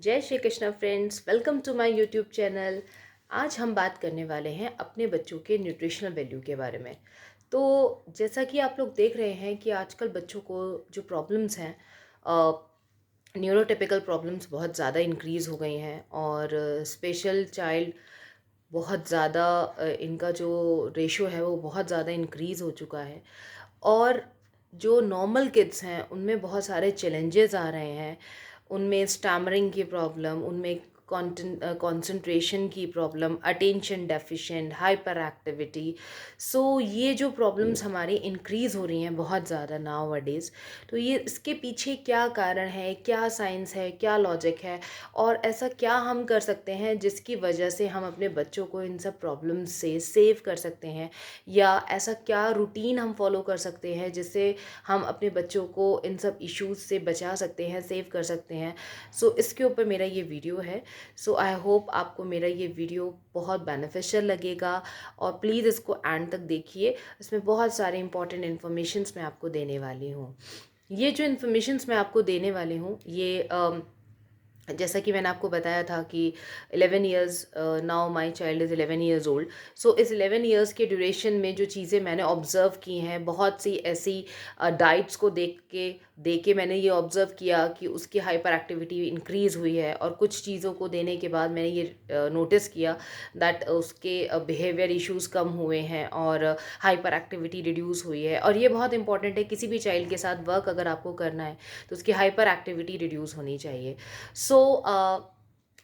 जय Shri Krishna friends, welcome to my YouTube channel. आज हम बात करने वाले हैं अपने बच्चों के न्यूट्रिशनल वैल्यू के बारे में। तो जैसा कि आप लोग देख रहे हैं कि आजकल बच्चों को जो प्रॉब्लम्स हैं, न्यूरोटिपिकल प्रॉब्लम्स बहुत ज़्यादा इंक्रीज़ हो गई हैं और स्पेशल चाइल्ड बहुत ज़्यादा इनका जो रेशो है वो बहुत ज़्यादा इंक्रीज़ हो चुका है। और जो नॉर्मल किड्स हैं उनमें बहुत सारे चैलेंजेस आ रहे हैं। उनमें स्टैमरिंग की प्रॉब्लम, उनमें कंसंट्रेशन की problem, attention deficient, hyper activity. So ये जो प्रॉब्लम्स हमारी इंक्रीज़ हो रही हैं बहुत ज़्यादा नाउ अडेज़। तो ये इसके पीछे क्या कारण है, क्या साइंस है, क्या लॉजिक है और ऐसा क्या हम कर सकते हैं जिसकी वजह से हम अपने बच्चों को इन सब प्रॉब्लम्स से सेव कर सकते हैं, या ऐसा क्या रूटीन हम फॉलो कर सकते हैं जिससे हम अपने बच्चों को इन सब इश्यूज़ से बचा सकते हैं, सेव कर सकते हैं। सो इसके ऊपर मेरा ये वीडियो है। सो आई होप आपको मेरा ये वीडियो बहुत बेनिफिशियल लगेगा और प्लीज़ इसको एंड तक देखिए। इसमें बहुत सारे इंपॉर्टेंट इन्फॉर्मेशंस मैं आपको देने वाली हूँ। ये जो इन्फॉर्मेशंस मैं आपको देने वाली हूँ ये जैसा कि मैंने आपको बताया था कि 11 years, now my child is 11 years old. So इस 11 इयर्स के ड्यूरेशन में जो चीज़ें मैंने ऑब्ज़र्व की हैं, बहुत सी ऐसी डाइट्स को देख के मैंने ये ऑब्ज़र्व किया कि उसकी हाइपर एक्टिविटी इंक्रीज़ हुई है, और कुछ चीज़ों को देने के बाद मैंने ये नोटिस किया दैट उसके बिहेवियर इश्यूज़ कम हुए हैं और हाइपर एक्टिविटी रिड्यूस हुई है। और ये बहुत इंपॉर्टेंट है, किसी भी चाइल्ड के साथ वर्क अगर आपको करना है तो उसकी हाइपर एक्टिविटी रिड्यूस होनी चाहिए। सो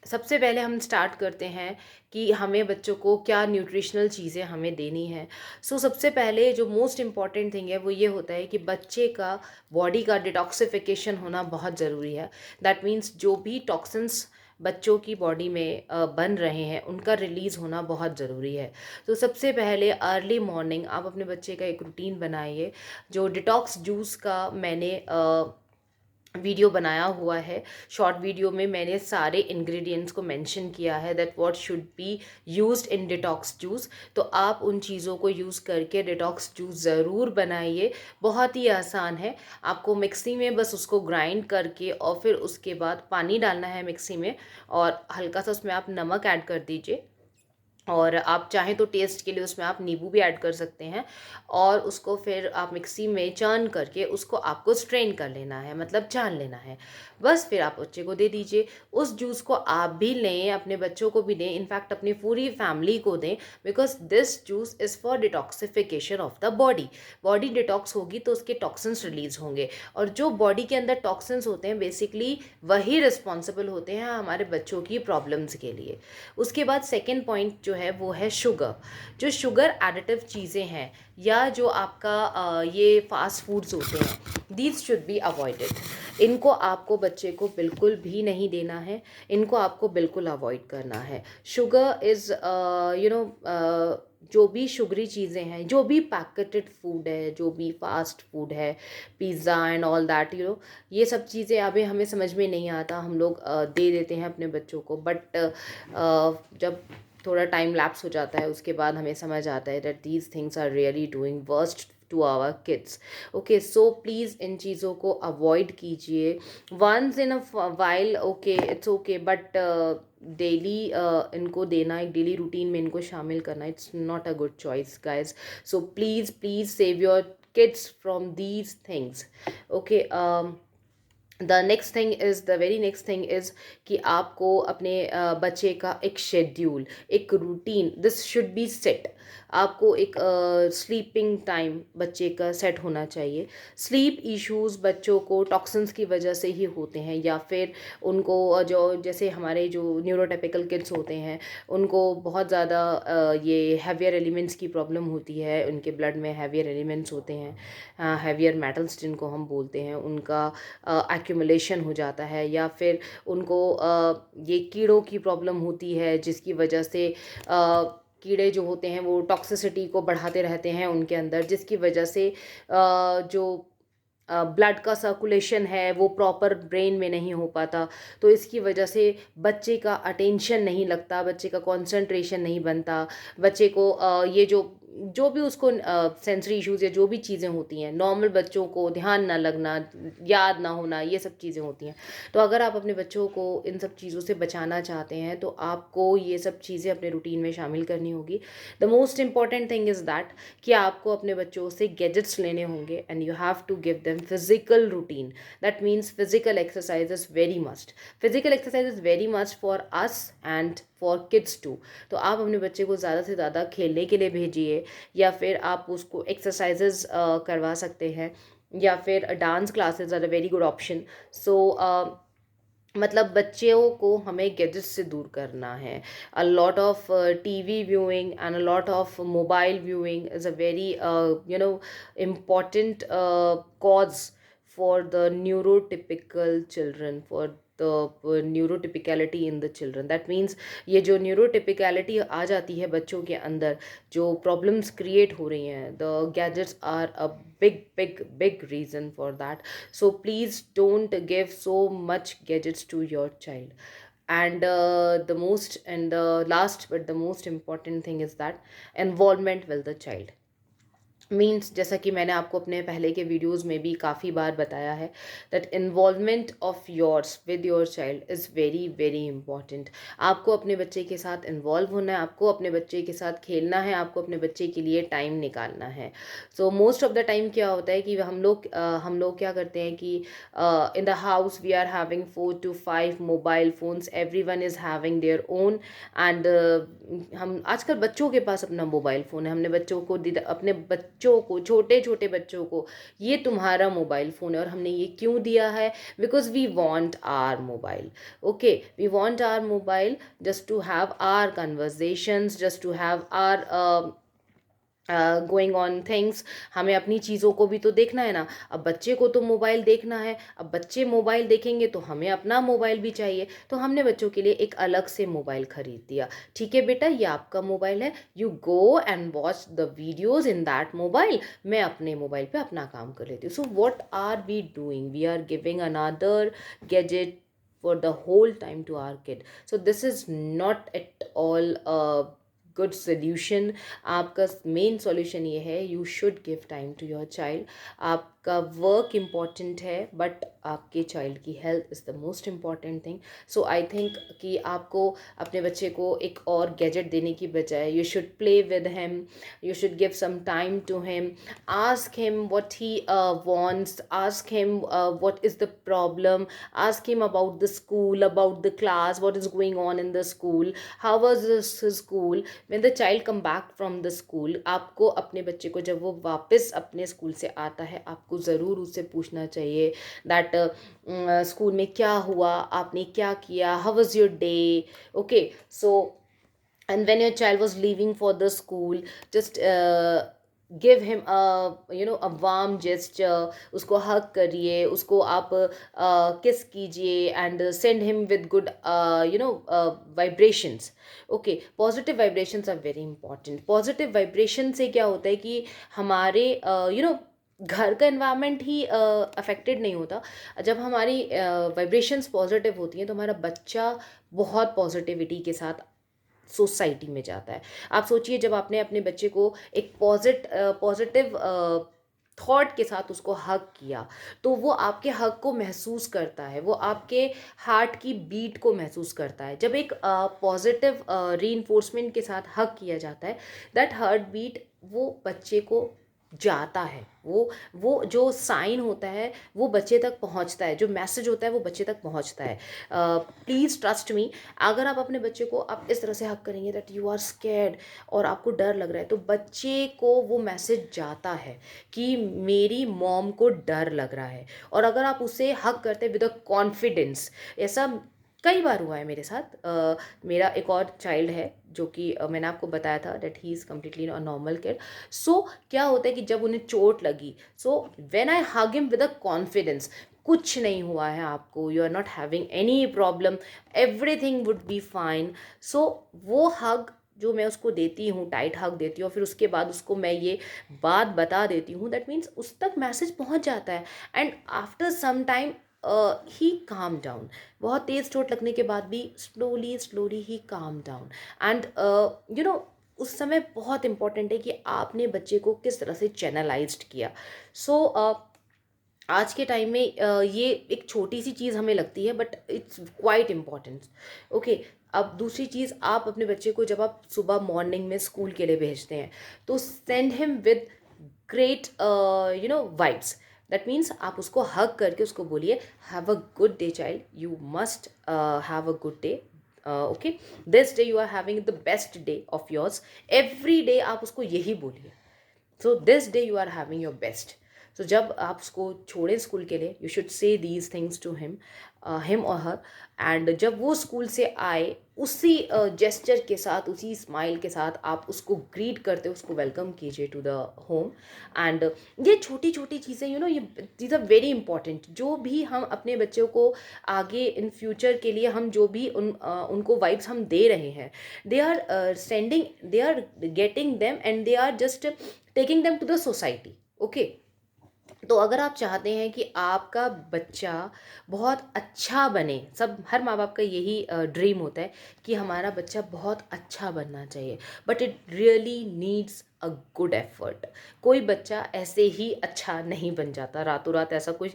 सबसे पहले हम स्टार्ट करते हैं कि हमें बच्चों को क्या न्यूट्रिशनल चीज़ें हमें देनी है। सो सबसे पहले जो मोस्ट इम्पॉर्टेंट थिंग है वो ये होता है कि बच्चे का बॉडी का डिटॉक्सिफिकेशन होना बहुत ज़रूरी है। दैट मीन्स जो भी टॉक्सिन्स बच्चों की बॉडी में बन रहे हैं उनका रिलीज़ होना बहुत ज़रूरी है। तो सबसे पहले अर्ली मॉर्निंग आप अपने बच्चे का एक रूटीन बनाइए। जो डिटॉक्स जूस का मैंने वीडियो बनाया हुआ है, शॉर्ट वीडियो में मैंने सारे इंग्रेडिएंट्स को मेंशन किया है that what should be used in detox juice. तो आप उन चीज़ों को यूज़ करके डिटॉक्स जूस ज़रूर बनाइए। बहुत ही आसान है, आपको मिक्सी में बस उसको ग्राइंड करके और फिर उसके बाद पानी डालना है मिक्सी में, और हल्का सा उसमें आप नमक ऐड कर दीजिए, और आप चाहें तो टेस्ट के लिए उसमें आप नींबू भी ऐड कर सकते हैं। और उसको फिर आप मिक्सी में चर्न करके उसको आपको स्ट्रेन कर लेना है, मतलब छान लेना है। बस फिर आप बच्चे को दे दीजिए। उस जूस को आप भी लें, अपने बच्चों को भी दें, इनफैक्ट अपनी पूरी फैमिली को दें, because this juice is for detoxification of the body. Body detox होगी तो उसके टॉक्सिन्स रिलीज होंगे, और जो बॉडी के अंदर टॉक्सिन्स होते हैं बेसिकली वही रिस्पॉन्सिबल होते हैं हमारे बच्चों की प्रॉब्लम्स के लिए। उसके बाद सेकेंड पॉइंट जो है वो है शुगर। जो शुगर एडिटिव चीज़ें हैं या जो आपका ये फास्ट फूड्स होते हैं, दीज शुड बी अवॉइडेड। इनको आपको बच्चे को बिल्कुल भी नहीं देना है, इनको आपको बिल्कुल अवॉइड करना है। शुगर इज़ जो भी शुगरी चीज़ें हैं, जो भी पैकेटेड फूड है, जो भी फास्ट फूड है, पिज़्ज़ा एंड ऑल दैट, ये सब चीज़ें अभी हमें समझ में नहीं आता, हम लोग दे देते हैं अपने बच्चों को। बट जब थोड़ा टाइम लैप्स हो जाता है उसके बाद हमें समझ आता है that these things are really doing worst to our kids. Okay, so please इन चीज़ों को अवॉइड कीजिए। Once in a while okay, it's okay, but daily इनको देना, एक डेली रूटीन में इनको शामिल करना, it's not a good choice guys. So please please save your kids from these things. Okay, the very next thing is कि आपको अपने बच्चे का एक शेड्यूल, एक routine, this should be set. आपको एक स्लीपिंग टाइम बच्चे का सेट होना चाहिए। स्लीप इश्यूज़ बच्चों को टॉक्सिन्स की वजह से ही होते हैं, या फिर उनको जो जैसे हमारे जो न्यूरोटिपिकल किड्स होते हैं उनको बहुत ज़्यादा ये हैवियर एलिमेंट्स की प्रॉब्लम होती है। उनके ब्लड में हैवियर एलिमेंट्स होते हैं, हैवियर मेटल्स जिनको हम बोलते हैं, उनका एक्यूमुलेशन हो जाता है, या फिर उनको ये कीड़ों की प्रॉब्लम होती है जिसकी वजह से कीड़े जो होते हैं वो टॉक्सिसिटी को बढ़ाते रहते हैं उनके अंदर, जिसकी वजह से जो ब्लड का सर्कुलेशन है वो प्रॉपर ब्रेन में नहीं हो पाता। तो इसकी वजह से बच्चे का अटेंशन नहीं लगता, बच्चे का कंसंट्रेशन नहीं बनता, बच्चे को ये जो जो भी उसको सेंसरी इश्यूज़ या जो भी चीज़ें होती हैं, नॉर्मल बच्चों को ध्यान ना लगना, याद ना होना, ये सब चीज़ें होती हैं। तो अगर आप अपने बच्चों को इन सब चीज़ों से बचाना चाहते हैं तो आपको ये सब चीज़ें अपने रूटीन में शामिल करनी होगी। The most important thing is that कि आपको अपने बच्चों से गैजेट्स लेने होंगे and you have to give them physical routine. That means physical exercise is very must. Physical exercise is very must for us and for kids too. तो आप अपने बच्चे को ज़्यादा से ज़्यादा खेलने के लिए भेजिए, या फिर आप उसको एक्सरसाइजेज करवा सकते हैं, या फिर dance classes are a very good option. So मतलब बच्चों को हमें गैजेट्स से दूर करना है। A lot of TV viewing and a lot of mobile viewing is a very important cause for the neurotypical children, for the neurotypicality in the children. That means ये जो neurotypicality आ जाती है बच्चों के अंदर, जो problems create हो रही हैं, the gadgets are a big reason for that. So please don't give so much gadgets to your child. And the last but the most important thing is that involvement with the child means, जैसा कि मैंने आपको अपने पहले के videos में भी काफ़ी बार बताया है, that involvement of yours with your child is very very important. आपको अपने बच्चे के साथ इन्वॉल्व होना है, आपको अपने बच्चे के साथ खेलना है, आपको अपने बच्चे के लिए टाइम निकालना है। So most of the time क्या होता है कि हम लोग क्या करते हैं कि in the house we are having 4 to 5 mobile phones, every one is having their own. And हम आजकल बच्चों के पास अपना मोबाइल फ़ोन है। हमने बच्चों को अपने बच्चों को, छोटे छोटे बच्चों को, ये तुम्हारा मोबाइल फ़ोन है। और हमने ये क्यों दिया है? Because we want our mobile. Okay, we want our mobile just to have our conversations, just to have our going on things. हमें अपनी चीज़ों को भी तो देखना है ना। अब बच्चे को तो मोबाइल देखना है, अब बच्चे मोबाइल देखेंगे तो हमें अपना मोबाइल भी चाहिए। तो हमने बच्चों के लिए एक अलग से मोबाइल खरीद दिया। ठीक है बेटा, ये आपका मोबाइल है, you go and watch the videos in that mobile. मैं अपने मोबाइल पे अपना काम कर लेती हूँ। So what are we doing? We are giving another gadget for the whole time to our kid. So this is not at all a good solution. आपका main solution ये है, you should give time to your child. आपका work important है but आपके child की health is the most important thing. So I think कि आपको अपने बच्चे को एक और गैजेट देने की बजाय you should play with him, you should give some time to him, ask him what he wants, ask him what is the problem, ask him about the school, about the class, what is going on in the school, how was this school. when the child come back from the school, आपको अपने बच्चे को जब वो वापस अपने school से आता है, आपको ज़रूर उससे पूछना चाहिए दैट स्कूल में क्या हुआ, आपने क्या किया, how was your day. Okay, so and when your child was leaving for the school, just give him a warm gesture, उसको hug करिए, उसको आप kiss कीजिए and send him with good vibrations. Okay, positive vibrations are very important. Positive vibration से क्या होता है कि हमारे घर का इन्वायरमेंट ही अफेक्टेड नहीं होता। जब हमारी वाइब्रेशंस पॉजिटिव होती हैं तो हमारा बच्चा बहुत पॉजिटिविटी के साथ सोसाइटी में जाता है। आप सोचिए, जब आपने अपने बच्चे को एक पॉजिटिव थॉट के साथ उसको हग किया, तो वो आपके हग को महसूस करता है, वो आपके हार्ट की बीट को महसूस करता है। जब एक पॉजिटिव रीइंफोर्समेंट के साथ हग किया जाता है, दैट हार्ट बीट वो बच्चे को जाता है, वो जो साइन होता है वो बच्चे तक पहुंचता है, जो मैसेज होता है वो बच्चे तक पहुंचता है। प्लीज़ ट्रस्ट मी, अगर आप अपने बच्चे को आप इस तरह से हक करेंगे दैट यू आर स्कैर्ड और आपको डर लग रहा है, तो बच्चे को वो मैसेज जाता है कि मेरी मॉम को डर लग रहा है। और अगर आप उसे हक करते हैं विद अ कॉन्फिडेंस, ऐसा कई बार हुआ है मेरे साथ। मेरा एक और चाइल्ड है जो कि मैंने आपको बताया था that he is completely a normal kid. So क्या होता है कि जब उन्हें चोट लगी, so when I hug him with a confidence, कुछ नहीं हुआ है आपको, you are not having any problem, everything would be fine. So वो हग जो मैं उसको देती हूँ, टाइट हग देती हूँ, फिर उसके बाद उसको मैं ये बात बता देती हूँ, दैट मीन्स उस तक मैसेज पहुँच जाता है। And after some time he calm down. बहुत तेज़ चोट लगने के बाद भी slowly slowly he calm down. And उस समय बहुत इंपॉर्टेंट है कि आपने बच्चे को किस तरह से चैनलाइज्ड किया। सो आज के टाइम में ये एक छोटी सी चीज़ हमें लगती है but it's quite important. Okay, अब दूसरी चीज़, आप अपने बच्चे को जब आप सुबह मॉर्निंग में स्कूल के लिए भेजते हैं तो send him with great vibes. That means आप उसको हग करके उसको बोलिए, have a good day child, you must have a good day, okay, this day you are having the best day of yours. Every day आप उसको यही बोलिए, so this day you are having your best. So जब आप उसको छोड़ें school के लिए, you should say these things to him और हर। एंड जब वो स्कूल से आए, उसी जेस्चर के साथ, उसी स्माइल के साथ आप उसको ग्रीट करते, उसको वेलकम कीजिए टू द होम। एंड ये छोटी छोटी चीज़ें, ये दीज आर वेरी इंपॉर्टेंट। जो भी हम अपने बच्चों को आगे इन फ्यूचर के लिए, हम जो भी उनको वाइब्स हम दे रहे हैं, they are sending, they are getting them and they are just taking them to the society. Okay, तो अगर आप चाहते हैं कि आपका बच्चा बहुत अच्छा बने, सब हर माँ बाप का यही ड्रीम होता है कि हमारा बच्चा बहुत अच्छा बनना चाहिए, but it really needs a good effort. कोई बच्चा ऐसे ही अच्छा नहीं बन जाता, रातों रात ऐसा कुछ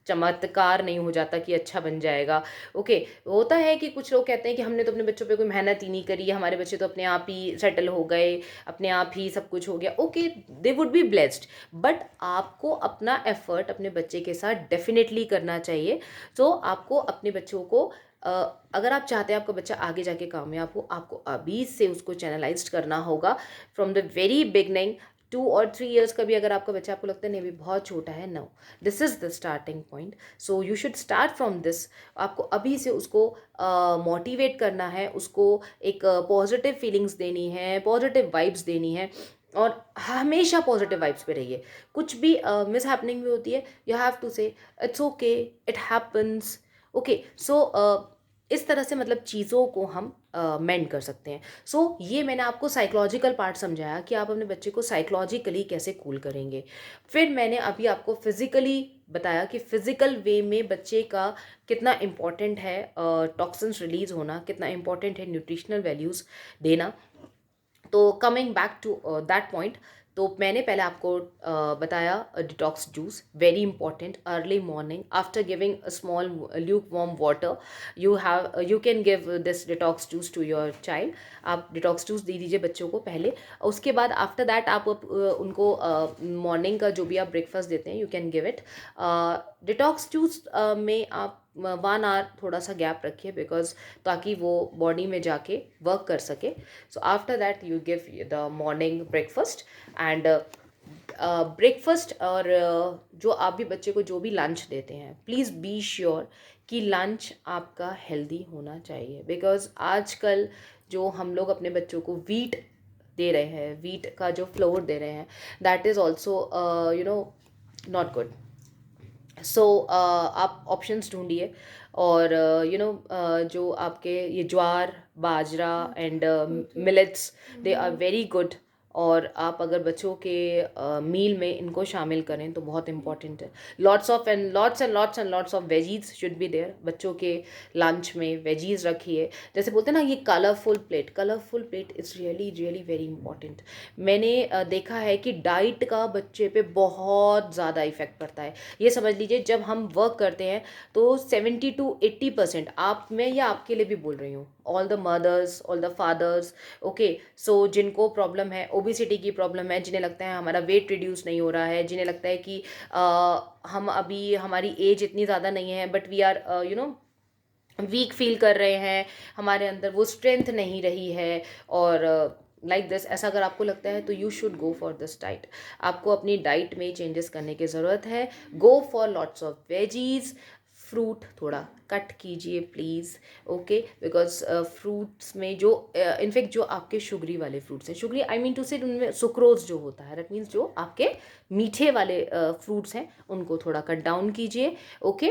चमत्कार नहीं हो जाता कि अच्छा बन जाएगा। ओके, होता है कि कुछ लोग कहते हैं कि हमने तो अपने बच्चों पे कोई मेहनत ही नहीं करी, हमारे बच्चे तो अपने आप ही सेटल हो गए, अपने आप ही सब कुछ हो गया। Okay, they would be blessed, but आपको अपना एफर्ट अपने बच्चे के साथ डेफिनेटली करना चाहिए। तो आपको अपने बच्चों को अगर आप चाहते हैं आपका बच्चा आगे जाके कामयाब हो, आपको अभी से उसको चैनलाइज्ड करना होगा फ्रॉम द वेरी बिगनिंग। 2 और 3 इयर्स का भी अगर आपका बच्चा, आपको लगता है नहीं भी बहुत छोटा है, no, this is the starting point, so you should start from this. आपको अभी से उसको मोटिवेट करना है, उसको एक पॉजिटिव फीलिंग्स देनी है, पॉजिटिव वाइब्स देनी है, और हमेशा पॉजिटिव वाइब्स पे रहिए। कुछ भी मिस हैपनिंग भी होती है, you have to say it's okay, it happens. Okay, so इस तरह से मतलब चीज़ों को हम मेंड कर सकते हैं। सो ये मैंने आपको साइकोलॉजिकल पार्ट समझाया कि आप अपने बच्चे को साइकोलॉजिकली कैसे कूल करेंगे। फिर मैंने अभी आपको फिजिकली बताया कि फिजिकल वे में बच्चे का कितना इम्पोर्टेंट है टॉक्सिन्स रिलीज होना, कितना इम्पोर्टेंट है न्यूट्रिशनल वैल्यूज़ देना। तो coming back to that point, तो मैंने पहले आपको बताया detox juice very important early morning after giving a small lukewarm water, you can give this detox juice to your child. आप डिटॉक्स जूस दे दीजिए बच्चों को पहले, उसके बाद आफ्टर दैट आप उनको मॉर्निंग का जो भी आप ब्रेकफास्ट देते हैं, you can give it detox juice में आप 1 आवर थोड़ा सा गैप रखिए, बिकॉज ताकि वो बॉडी में जाके वर्क कर सके। So after that you give the morning breakfast and breakfast, और जो आप भी बच्चे को जो भी लंच देते हैं, प्लीज़ बी श्योर कि लंच आपका हेल्दी होना चाहिए, बिकॉज आजकल जो हम लोग अपने बच्चों को वीट दे रहे हैं, वीट का जो फ्लोर दे रहे हैं, that is also not good. So आप ऑप्शंस ढूंढिए, और जो आपके ये jowar, bajra and millets, they are very good. और आप अगर बच्चों के मील में इनको शामिल करें तो बहुत इंपॉर्टेंट है। Lots of and lots and lots and lots of veggies should be there. बच्चों के लंच में वेजीज रखिए। जैसे बोलते हैं ना, ये colourful plate is really really very important. मैंने देखा है कि डाइट का बच्चे पे बहुत ज़्यादा इफेक्ट पड़ता है। ये समझ लीजिए, जब हम वर्क करते हैं तो 70 to 80% आप, मैं या आपके लिए भी बोल रही हूँ, all the mothers, all the fathers, okay, so जिनको प्रॉब्लम है, ओबिसिटी की प्रॉब्लम है, जिन्हें लगता है हमारा वेट रिड्यूस नहीं हो रहा है, जिन्हें लगता है कि हम अभी, हमारी एज इतनी ज़्यादा नहीं है but we are weak feel कर रहे हैं, हमारे अंदर वो स्ट्रेंथ नहीं रही है, और लाइक दिस, ऐसा अगर आपको लगता है तो you should go for this diet. आपको अपनी डाइट में चेंजेस करने की ज़रूरत है। Go for lots of veggies, fruit थोड़ा कट कीजिए प्लीज़, ओके, बिकॉज फ्रूट्स में जो इनफेक्ट जो आपके शुगरी वाले फ्रूट्स हैं, शुगरी आई मीन टू से, उनमें सुक्रोज जो होता है, दैट मीन्स जो आपके मीठे वाले फ्रूट्स हैं, उनको थोड़ा कट डाउन कीजिए। Okay,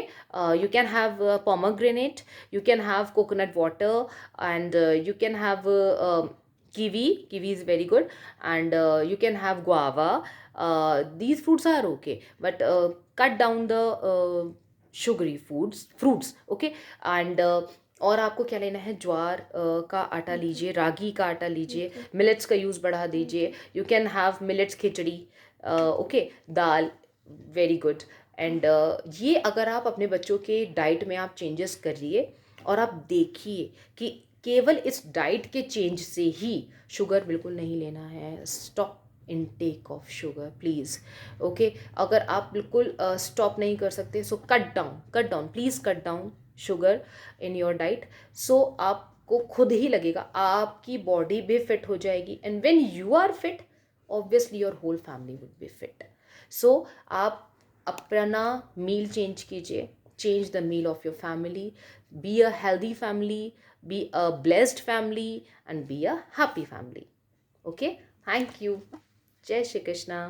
you can have pomegranate, you can have coconut water, and you can have kiwi is very good, and you can have guava. These fruits are okay, but cut down the sugary fruits, okay, and और आपको क्या लेना है, ज्वार का आटा लीजिए, रागी का आटा लीजिए, मिलेट्स का यूज़ बढ़ा दीजिए। You can have millets khichdi, okay, dal, very good. And ये अगर आप अपने बच्चों के डाइट में आप चेंजेस करिए और आप देखिए कि केवल इस डाइट के चेंज से ही, शुगर बिल्कुल नहीं लेना है, stop intake of sugar please, okay. अगर आप बिल्कुल स्टॉप नहीं कर सकते, so cut down please, cut down sugar in your diet. So आपको खुद ही लगेगा, आपकी बॉडी भी फिट हो जाएगी, and when you are fit, obviously your whole family would be fit. So आप अपना मील चेंज कीजिए, change the meal of your family, be a healthy family, be a blessed family, and be a happy family, okay? Thank you. Jai Shri Krishna.